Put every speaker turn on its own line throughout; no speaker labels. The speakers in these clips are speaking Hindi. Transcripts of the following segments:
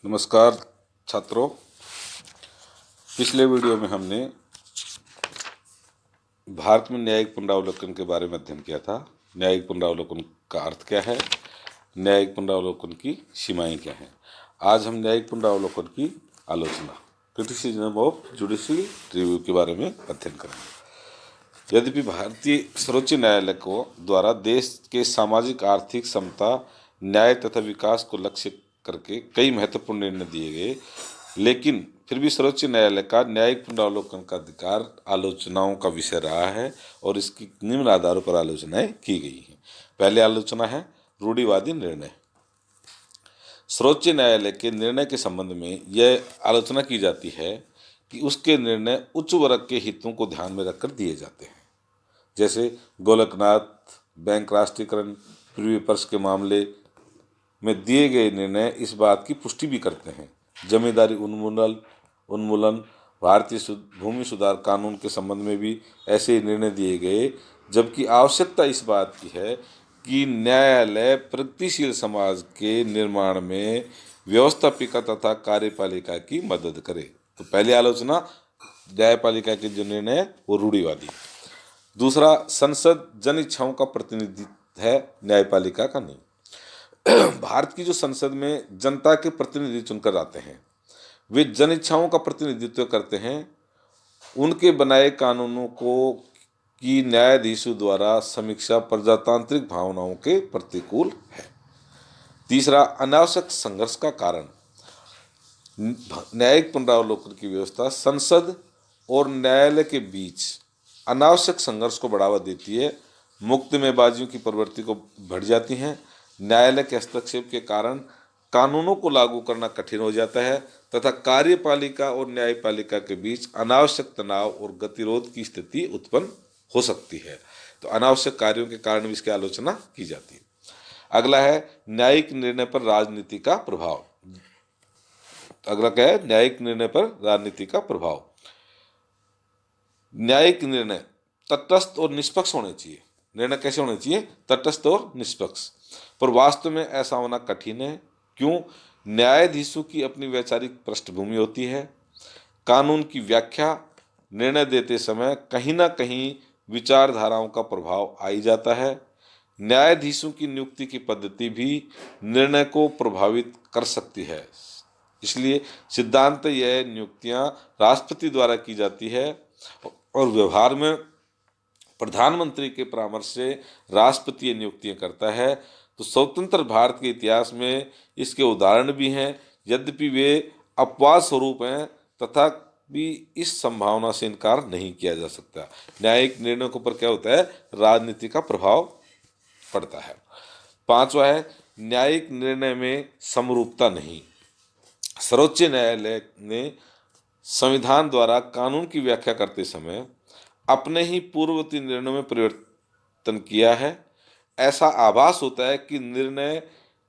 नमस्कार छात्रों। पिछले वीडियो में हमने भारत में न्यायिक पुनरावलोकन के बारे में अध्ययन किया था। न्यायिक पुनरावलोकन का अर्थ क्या है, न्यायिक पुनरावलोकन की सीमाएं क्या हैं। आज हम न्यायिक पुनरावलोकन की आलोचना, क्रिटिसिज्म ऑफ जुडिशियल रिव्यू के बारे में अध्ययन करेंगे। यद्यपि भारतीय सर्वोच्च न्यायालय को द्वारा देश के सामाजिक आर्थिक समता, न्याय तथा विकास को लक्ष्य करके कई महत्वपूर्ण निर्णय दिए गए, लेकिन फिर भी सर्वोच्च न्यायालय का न्यायिक पुनरावलोकन का अधिकार आलोचनाओं का विषय रहा है और इसकी निम्न आधारों पर आलोचनाएं की गई हैं। पहले आलोचना है रूढ़िवादी निर्णय। सर्वोच्च न्यायालय के निर्णय के संबंध में यह आलोचना की जाती है कि उसके निर्णय उच्च वर्ग के हितों को ध्यान में रखकर दिए जाते हैं। जैसे गोलकनाथ बैंक राष्ट्रीयकरण प्रीविपर्स के मामले में दिए गए निर्णय इस बात की पुष्टि भी करते हैं। जमींदारी उन्मूलन, भारतीय भूमि सुधार कानून के संबंध में भी ऐसे ही निर्णय दिए गए, जबकि आवश्यकता इस बात की है कि न्यायालय प्रगतिशील समाज के निर्माण में व्यवस्थापिका तथा कार्यपालिका की मदद करे। तो पहली आलोचना, न्यायपालिका के जो निर्णय है वो रूढ़िवादी। दूसरा, संसद जन इच्छाओं का प्रतिनिधित्व है, न्यायपालिका का नहीं। भारत की जो संसद में जनता के प्रतिनिधि चुनकर आते हैं, वे जन इच्छाओं का प्रतिनिधित्व करते हैं। उनके बनाए कानूनों को की न्यायाधीशों द्वारा समीक्षा प्रजातांत्रिक भावनाओं के प्रतिकूल है। तीसरा, अनावश्यक संघर्ष का कारण। न्यायिक पुनरावलोकन की व्यवस्था संसद और न्यायालय के बीच अनावश्यक संघर्ष को बढ़ावा देती है। मुक्तमेबाजियों की प्रवृत्ति को बढ़ जाती हैं। न्यायालय के हस्तक्षेप के कारण कानूनों को लागू करना कठिन हो जाता है तथा कार्यपालिका और न्यायपालिका के बीच अनावश्यक तनाव और गतिरोध की स्थिति उत्पन्न हो सकती है। तो अनावश्यक कार्यों के कारण भी इसकी आलोचना की जाती है। अगला है न्यायिक निर्णय पर राजनीति का प्रभाव। अगला क्या है, न्यायिक निर्णय पर राजनीति का प्रभाव। न्यायिक निर्णय तटस्थ और निष्पक्ष होने चाहिए। निर्णय कैसे होने चाहिए, तटस्थ और निष्पक्ष। पर वास्तव में ऐसा होना कठिन है। क्यों? न्यायाधीशों की अपनी वैचारिक पृष्ठभूमि होती है। कानून की व्याख्या निर्णय देते समय कहीं ना कहीं विचारधाराओं का प्रभाव आ ही जाता है। न्यायाधीशों की नियुक्ति की पद्धति भी निर्णय को प्रभावित कर सकती है। इसलिए सिद्धांत यह नियुक्तियां राष्ट्रपति द्वारा की जाती है और व्यवहार में प्रधानमंत्री के परामर्श से राष्ट्रपति नियुक्तियां करता है। तो स्वतंत्र भारत के इतिहास में इसके उदाहरण भी हैं, यद्यपि वे अपवाद स्वरूप हैं तथा भी इस संभावना से इनकार नहीं किया जा सकता। न्यायिक निर्णयों के ऊपर क्या होता है, राजनीति का प्रभाव पड़ता है। पांचवा है न्यायिक निर्णय में समरूपता नहीं। सर्वोच्च न्यायालय ने संविधान द्वारा कानून की व्याख्या करते समय अपने ही पूर्ववर्ती निर्णयों में परिवर्तन किया है। ऐसा आभास होता है कि निर्णय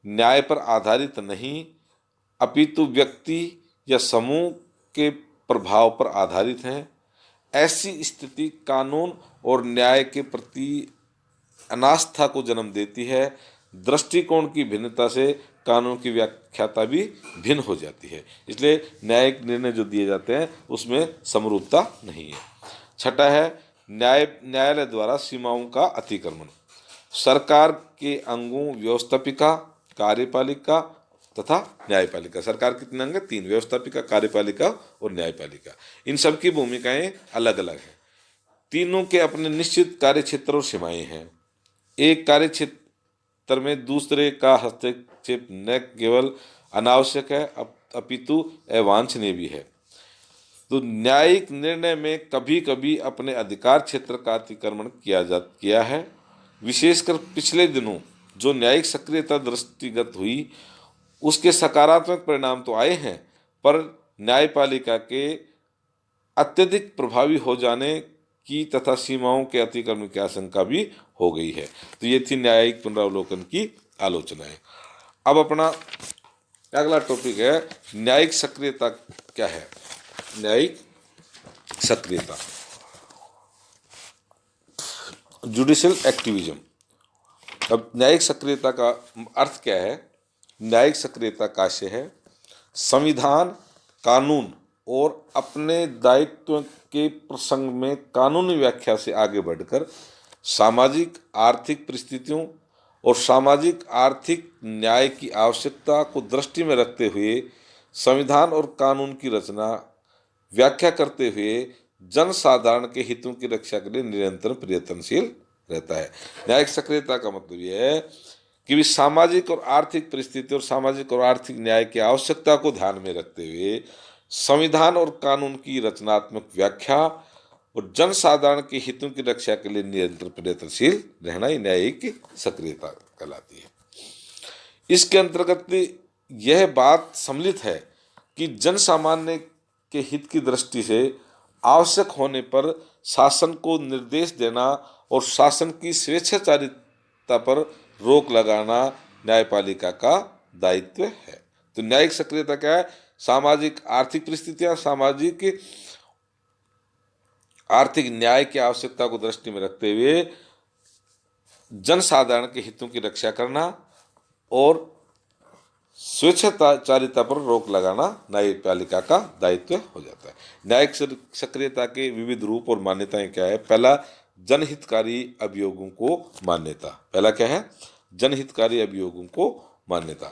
न्याय पर आधारित नहीं अपितु व्यक्ति या समूह के प्रभाव पर आधारित हैं। ऐसी स्थिति कानून और न्याय के प्रति अनास्था को जन्म देती है। दृष्टिकोण की भिन्नता से कानून की व्याख्याता भी भिन्न हो जाती है। इसलिए न्यायिक निर्णय जो दिए जाते हैं उसमें समरूपता नहीं है। छठा है न्यायालय द्वारा सीमाओं का अतिक्रमण। सरकार के अंगों व्यवस्थापिका, कार्यपालिका तथा न्यायपालिका। सरकार कितने अंग हैं? 3, व्यवस्थापिका, कार्यपालिका और न्यायपालिका। इन सब की भूमिकाएं अलग अलग हैं। तीनों के अपने निश्चित कार्यक्षेत्र और सीमाएं हैं। एक कार्यक्षेत्र में दूसरे का हस्तक्षेप न केवल अनावश्यक है अपितु अवांछनीय भी है। तो न्यायिक निर्णय में कभी कभी अपने अधिकार क्षेत्र का अतिक्रमण किया है। विशेषकर पिछले दिनों जो न्यायिक सक्रियता दृष्टिगत हुई उसके सकारात्मक परिणाम तो आए हैं, पर न्यायपालिका के अत्यधिक प्रभावी हो जाने की तथा सीमाओं के अतिक्रमण की आशंका भी हो गई है। तो ये थी न्यायिक पुनरावलोकन की आलोचनाएं। अब अपना अगला टॉपिक है न्यायिक सक्रियता क्या है। न्यायिक सक्रियता, जुडिशियल एक्टिविज्म। अब न्यायिक सक्रियता का अर्थ क्या है? न्यायिक सक्रियता का आशय है संविधान, कानून और अपने दायित्व के प्रसंग में कानूनी व्याख्या से आगे बढ़कर सामाजिक आर्थिक परिस्थितियों और सामाजिक आर्थिक न्याय की आवश्यकता को दृष्टि में रखते हुए संविधान और कानून की रचना, व्याख्या करते हुए जनसाधारण के हितों की रक्षा के लिए निरंतर प्रयत्नशील रहता है। न्यायिक सक्रियता का मतलब यह है कि भी सामाजिक और आर्थिक परिस्थिति और सामाजिक और आर्थिक न्याय की आवश्यकता को ध्यान में रखते हुए संविधान और कानून की रचनात्मक व्याख्या और जनसाधारण के हितों की रक्षा के लिए निरंतर प्रयत्नशील रहना ही न्यायिक सक्रियता कहलाती है। इसके अंतर्गत यह बात सम्मिलित है कि जन सामान्य के हित की दृष्टि से आवश्यक होने पर शासन को निर्देश देना और शासन की स्वेच्छाचारिता पर रोक लगाना न्यायपालिका का दायित्व है। तो न्यायिक सक्रियता क्या है? सामाजिक आर्थिक परिस्थितियां, सामाजिक आर्थिक न्याय की आवश्यकता को दृष्टि में रखते हुए जनसाधारण के हितों की रक्षा करना और स्वेच्छाचारिता पर रोक लगाना न्यायपालिका का दायित्व हो जाता है। न्यायिक सक्रियता के विविध रूप और मान्यताएं क्या है? पहला, जनहितकारी अभियोगों को मान्यता। पहला क्या है? जनहितकारी अभियोगों को मान्यता।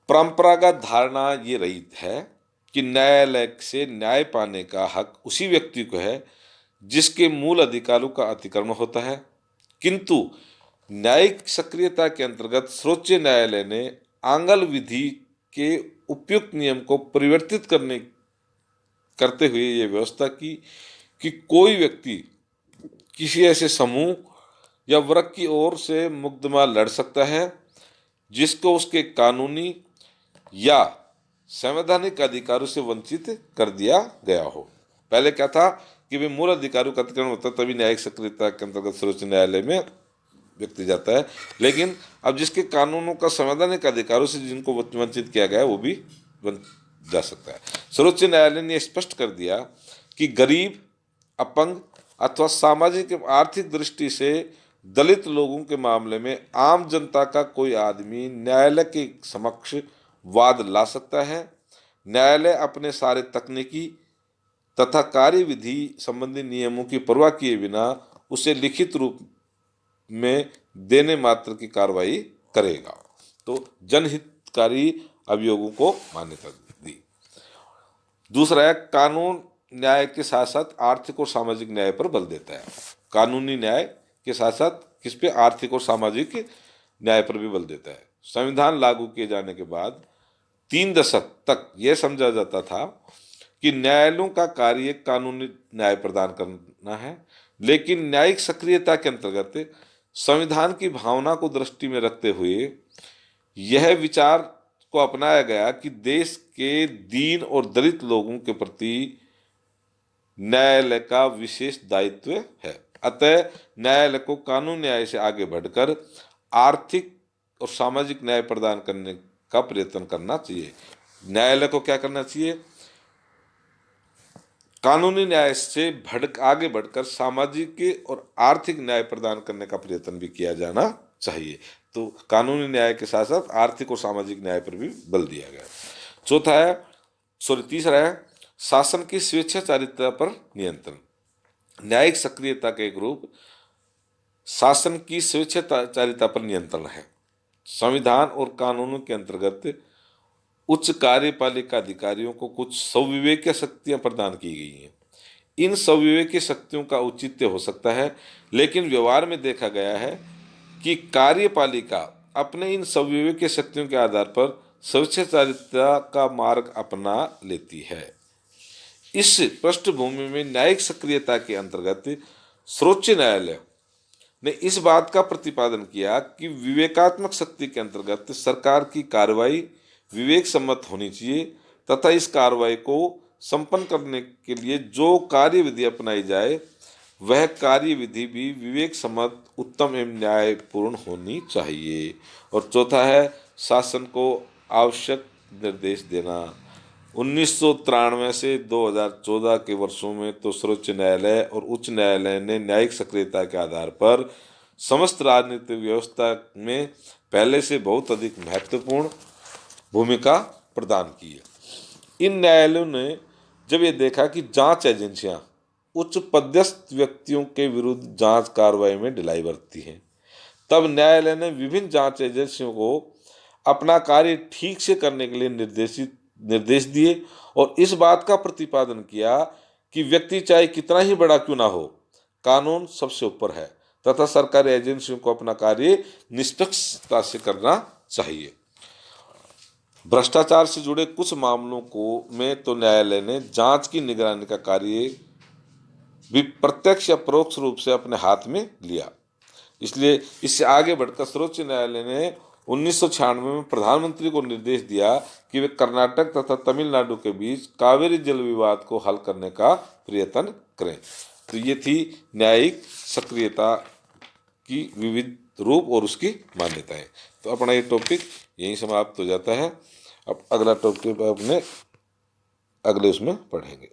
परंपरागत धारणा ये रही है कि न्यायालय से न्याय पाने का हक उसी व्यक्ति को है जिसके मूल अधिकारों का अतिक्रमण होता है, किंतु न्यायिक सक्रियता के अंतर्गत सर्वोच्च न्यायालय ने आंगल विधि के उपयुक्त नियम को परिवर्तित करते हुए ये व्यवस्था की कि कोई व्यक्ति किसी ऐसे समूह या वर्ग की ओर से मुकदमा लड़ सकता है जिसको उसके कानूनी या संवैधानिक अधिकारों से वंचित कर दिया गया हो। पहले क्या था कि वे मूल अधिकारों का अतिक्रमण होता है, तभी न्यायिक सक्रियता के अंतर्गत सर्वोच्च न्यायालय में व्यक्ति जाता है। लेकिन अब जिसके कानूनों का संवैधानिक अधिकारों से जिनको वंचित किया गया है वो भी बन जा सकता है। सर्वोच्च न्यायालय ने स्पष्ट कर दिया कि गरीब, अपंग अथवा सामाजिक एवं आर्थिक दृष्टि से दलित लोगों के मामले में आम जनता का कोई आदमी न्यायालय के समक्ष वाद ला सकता है। न्यायालय अपने सारे तकनीकी तथा कार्य विधि संबंधी नियमों की परवाह किए बिना उसे लिखित रूप में देने मात्र की कार्रवाई करेगा। तो जनहितकारी अभियोगों को मान्यता दी। दूसरा है, कानून न्याय के साथ साथ आर्थिक और सामाजिक न्याय पर बल देता है। कानूनी न्याय के साथ साथ किस पे? आर्थिक और सामाजिक न्याय पर भी बल देता है। संविधान लागू किए जाने के बाद 3 दशक तक यह समझा जाता था कि न्यायालयों का कार्य कानूनी न्याय प्रदान करना है, लेकिन न्यायिक सक्रियता के अंतर्गत संविधान की भावना को दृष्टि में रखते हुए यह विचार को अपनाया गया कि देश के दीन और दलित लोगों के प्रति न्यायालय का विशेष दायित्व है। अतः न्यायालय को कानून न्याय से आगे बढ़कर आर्थिक और सामाजिक न्याय प्रदान करने का प्रयत्न करना चाहिए। न्यायालय को क्या करना चाहिए? कानूनी न्याय से आगे बढ़कर सामाजिक और आर्थिक न्याय प्रदान करने का प्रयत्न भी किया जाना चाहिए। तो कानूनी न्याय के साथ साथ आर्थिक और सामाजिक न्याय पर भी बल दिया गया। तीसरा है, शासन की स्वेच्छाचारिता पर नियंत्रण। न्यायिक सक्रियता का एक रूप शासन की स्वेच्छाचारिता पर नियंत्रण है। संविधान और कानूनों के अंतर्गत उच्च कार्यपालिका अधिकारियों को कुछ स्वविवेकीय शक्तियां प्रदान की गई हैं। इन स्वविवेकीय शक्तियों का औचित्य हो सकता है, लेकिन व्यवहार में देखा गया है कि कार्यपालिका अपने इन स्वविवेकीय शक्तियों के आधार पर स्वेच्छाचारिता का मार्ग अपना लेती है। इस पृष्ठभूमि में न्यायिक सक्रियता के अंतर्गत सर्वोच्च न्यायालय ने इस बात का प्रतिपादन किया कि विवेकात्मक शक्ति के अंतर्गत सरकार की कार्रवाई विवेक सम्मत होनी चाहिए तथा इस कार्रवाई को संपन्न करने के लिए जो कार्य विधि अपनाई जाए वह कार्य विधि भी विवेक सम्मत, उत्तम एवं न्यायपूर्ण होनी चाहिए। और चौथा है, शासन को आवश्यक निर्देश देना। 1993 से 2014 के वर्षों में तो सर्वोच्च न्यायालय और उच्च न्यायालय ने न्यायिक सक्रियता के आधार पर समस्त राजनीतिक व्यवस्था में पहले से बहुत अधिक महत्वपूर्ण भूमिका प्रदान की है। इन न्यायालयों ने जब ये देखा कि जांच एजेंसियां उच्च पदस्थ व्यक्तियों के विरुद्ध जांच कार्रवाई में ढिलाई बरतती हैं, तब न्यायालय ने विभिन्न जांच एजेंसियों को अपना कार्य ठीक से करने के लिए निर्देश दिए और इस बात का प्रतिपादन किया कि व्यक्ति चाहे कितना ही बड़ा क्यों ना हो, कानून सबसे ऊपर है तथा सरकारी एजेंसियों को अपना कार्य निष्पक्षता से करना चाहिए। भ्रष्टाचार से जुड़े कुछ मामलों में तो न्यायालय ने जांच की निगरानी का कार्य भी प्रत्यक्ष या परोक्ष रूप से अपने हाथ में लिया। इसलिए इससे आगे बढ़कर सर्वोच्च न्यायालय ने 1996 में प्रधानमंत्री को निर्देश दिया कि वे कर्नाटक तथा तमिलनाडु के बीच कावेरी जल विवाद को हल करने का प्रयत्न करें। तो ये थी न्यायिक सक्रियता की विविध रूप और उसकी मान्यताएं। तो अपना ये टॉपिक यहीं समाप्त हो जाता है। अब अगला टॉपिक अपने अगले उसमें पढ़ेंगे।